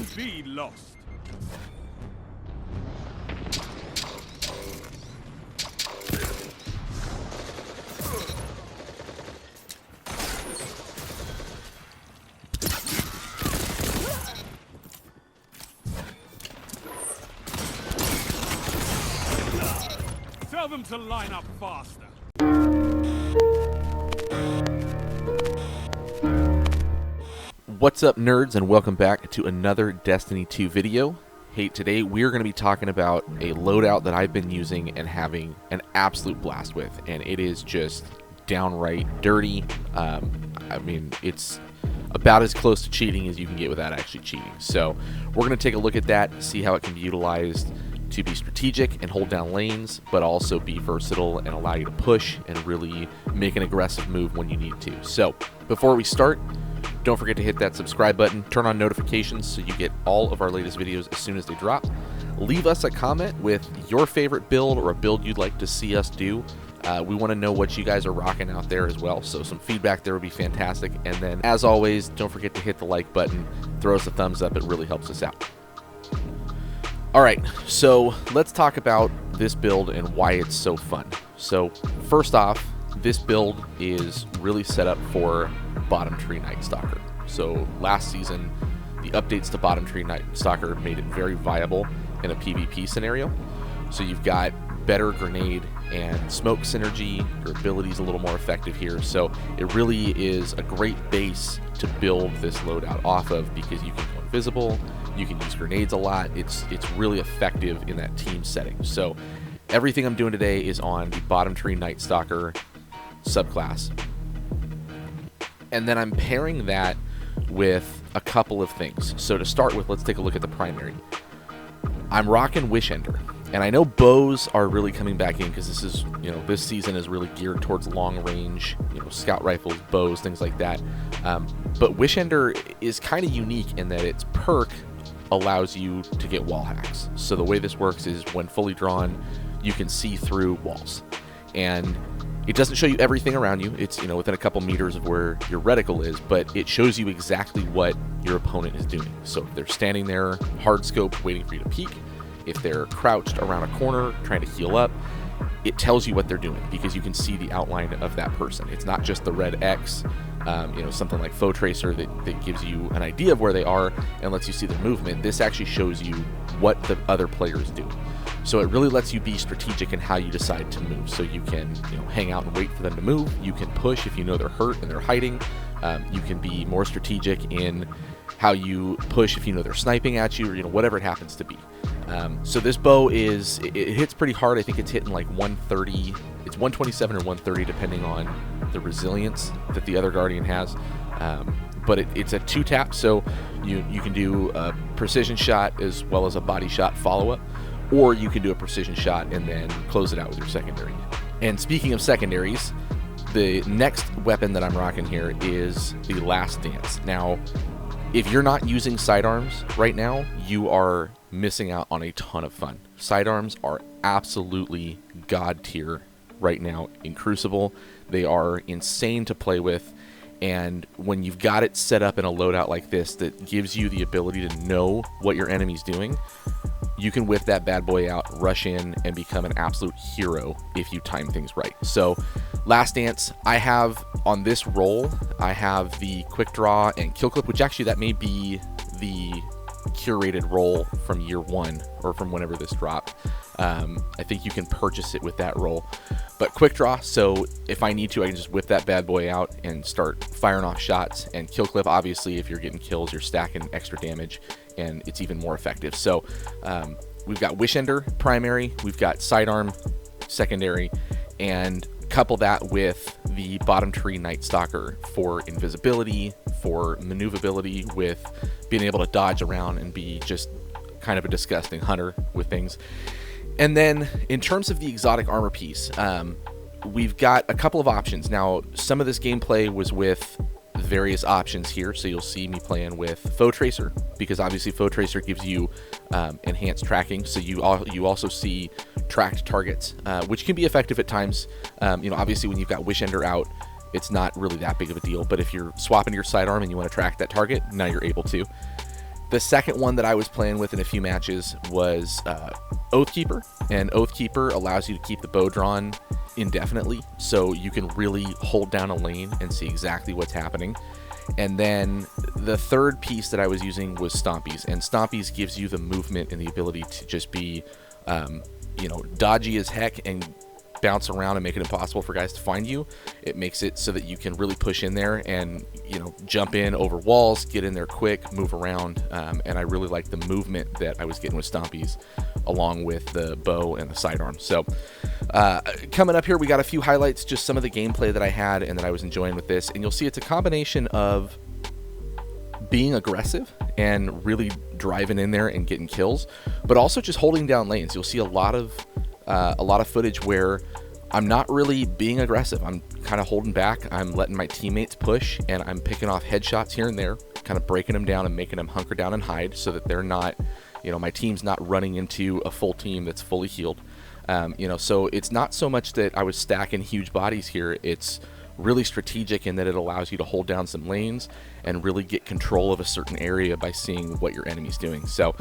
soon be lost. Tell them to line up faster. What's up, nerds, and welcome back to another Destiny 2 video. Hey, today we're going to be talking about a loadout that I've been using and having an absolute blast with, and it is just downright dirty. I mean, it's about as close to cheating as you can get without actually cheating. So we're going to take a look at that, see how it can be utilized to be strategic and hold down lanes, but also be versatile and allow you to push and really make an aggressive move when you need to. So before we start, don't forget to hit that subscribe button, turn on notifications so you get all of our latest videos as soon as they drop. Leave us a comment with your favorite build or a build you'd like to see us do. We want to know what you guys are rocking out there as well, so some feedback there would be fantastic. And then, as always, don't forget to hit the like button, throw us a thumbs up, it really helps us out. Alright, so let's talk about this build and why it's so fun. So first off, this build is really set up for Bottom Tree Night Stalker. So last season, the updates to Bottom Tree Night Stalker made it very viable in a PvP scenario. So you've got better grenade and smoke synergy, your ability's a little more effective here. So it really is a great base to build this loadout off of because you can go invisible, you can use grenades a lot. It's really effective in that team setting. So everything I'm doing today is on the Bottom Tree Night Stalker subclass. And then I'm pairing that with a couple of things. So to start with, let's take a look at the primary. I'm rocking Wish Ender. And I know bows are really coming back in because this is, this season is really geared towards long range, scout rifles, bows, things like that. But Wish Ender is kind of unique in that its perk allows you to get wall hacks. So the way this works is when fully drawn, you can see through walls. And it doesn't show you everything around you. It's, within a couple meters of where your reticle is, but it shows you exactly what your opponent is doing. So if they're standing there, hard scope, waiting for you to peek, if they're crouched around a corner trying to heal up, it tells you what they're doing because you can see the outline of that person. It's not just the red X, something like Foe Tracer that gives you an idea of where they are and lets you see their movement. This actually shows you what the other players do. So it really lets you be strategic in how you decide to move. So you can hang out and wait for them to move. You can push if you know they're hurt and they're hiding. You can be more strategic in how you push if you know they're sniping at you, or whatever it happens to be. So this bow it hits pretty hard. I think it's hitting like 130. It's 127 or 130 depending on the resilience that the other Guardian has. But it's a 2-tap, so you can do a precision shot as well as a body shot follow-up, or you can do a precision shot and then close it out with your secondary. And speaking of secondaries, the next weapon that I'm rocking here is the Last Dance. Now, if you're not using sidearms right now, you are missing out on a ton of fun. Sidearms are absolutely god tier right now in Crucible. They are insane to play with, and when you've got it set up in a loadout like this that gives you the ability to know what your enemy's doing, you can whip that bad boy out, rush in, and become an absolute hero if you time things right. So Last Dance, I have on this roll, I have the Quick Draw and Kill Clip, which actually that may be the curated roll from year one or from whenever this dropped. I think you can purchase it with that roll. But Quick Draw, so if I need to, I can just whip that bad boy out and start firing off shots. And Kill Clip, obviously, if you're getting kills, you're stacking extra damage, and it's even more effective. So we've got Wish Ender primary, we've got Sidearm secondary, and couple that with the Bottom Tree Night Stalker for invisibility, for maneuverability, with being able to dodge around and be just kind of a disgusting hunter with things. And then in terms of the exotic armor piece, we've got a couple of options. Now, some of this gameplay was with various options here, so you'll see me playing with Foe Tracer, because obviously Foe Tracer gives you enhanced tracking, so you also see tracked targets, which can be effective at times. Obviously when you've got Wish Ender out, it's not really that big of a deal, but if you're swapping your sidearm and you want to track that target, now you're able to. The second one that I was playing with in a few matches was Oathkeeper, and Oathkeeper allows you to keep the bow drawn indefinitely, so you can really hold down a lane and see exactly what's happening. And then the third piece that I was using was Stompies, and Stompies gives you the movement and the ability to just be, dodgy as heck and bounce around and make it impossible for guys to find you. It makes it so that you can really push in there and, jump in over walls, get in there quick, move around, and I really like the movement that I was getting with Stompies along with the bow and the sidearm. So coming up here, we got a few highlights, just some of the gameplay that I had and that I was enjoying with this, and you'll see it's a combination of being aggressive and really driving in there and getting kills, but also just holding down lanes. You'll see a lot of footage where I'm not really being aggressive. I'm kind of holding back. I'm letting my teammates push, and I'm picking off headshots here and there, kind of breaking them down and making them hunker down and hide so that they're not, my team's not running into a full team that's fully healed. So it's not so much that I was stacking huge bodies here. It's really strategic in that it allows you to hold down some lanes and really get control of a certain area by seeing what your enemy's doing. So,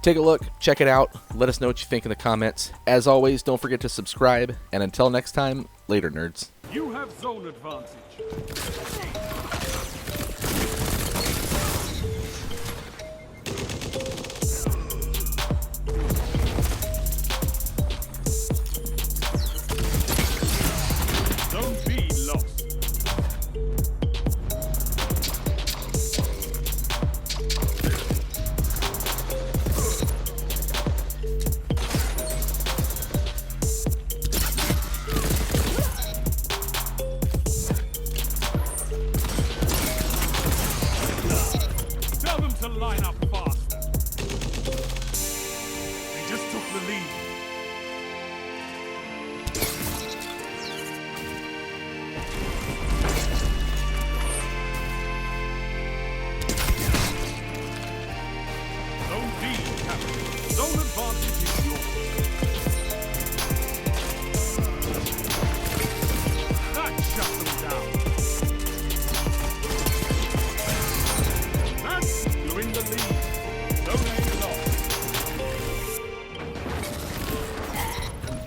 take a look, check it out, let us know what you think in the comments. As always, don't forget to subscribe, and until next time, later, nerds. You have zone advantage. To line up faster. They just took the lead. Zone B, Captain. Zone advantage is yours. That shut them down. You're in the lead. Zone A lost.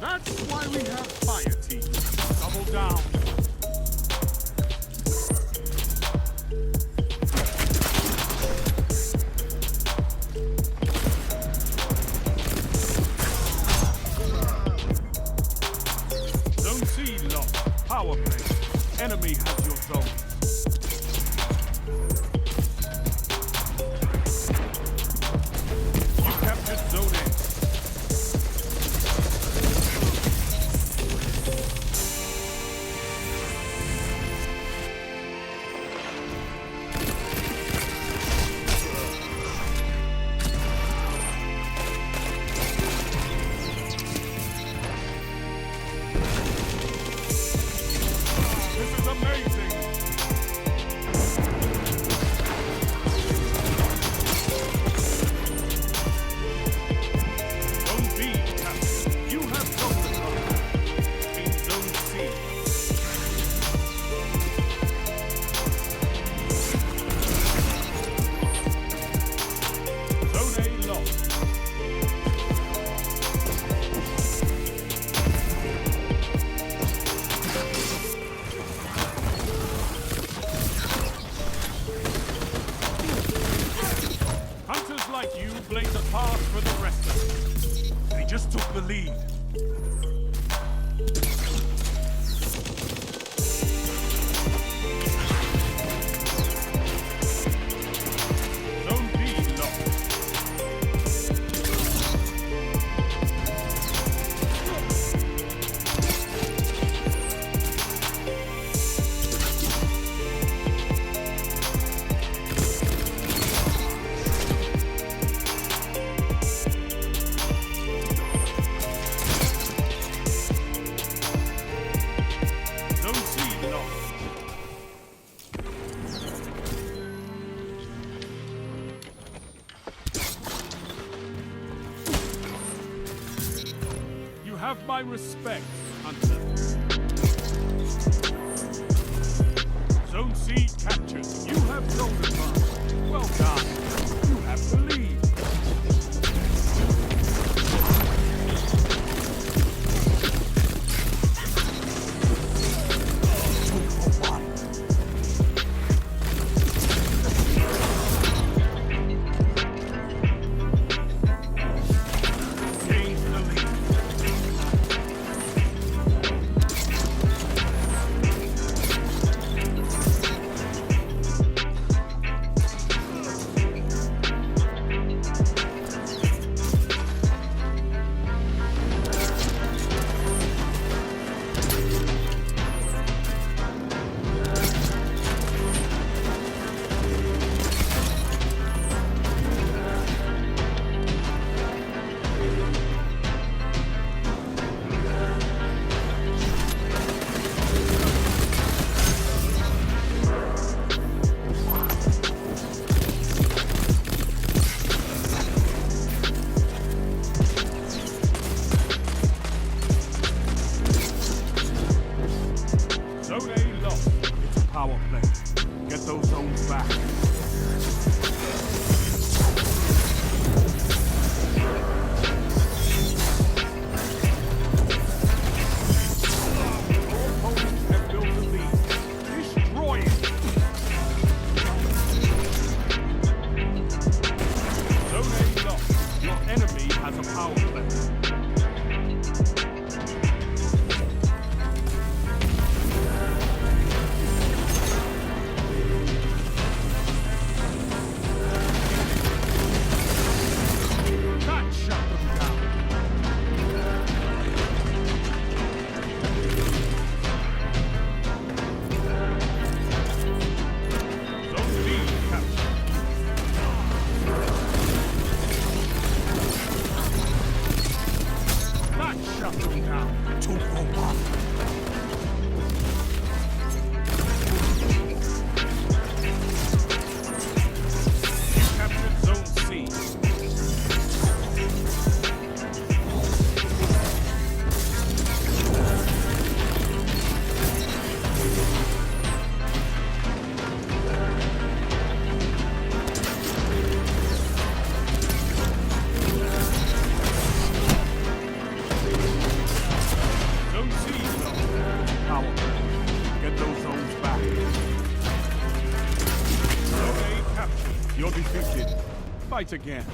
That's why we have fire teams. Double down. Zone C lost. Power play. Enemy has your zone. like you blaze a path for the rest of us. They just took the lead. Zone B locked. Have my respect, Hunter. Zone C captured. You have zone advantage. Well done. back. Your opponents have built a lead. Destroy it. Zone A lost. Your enemy has a power play. That shut them down. Zone B captured. That shut them down. 2 for 1. You captured Zone C. Zone C lost. Power play. Get those zones back. Zone A captured. You're defeated. Fight again.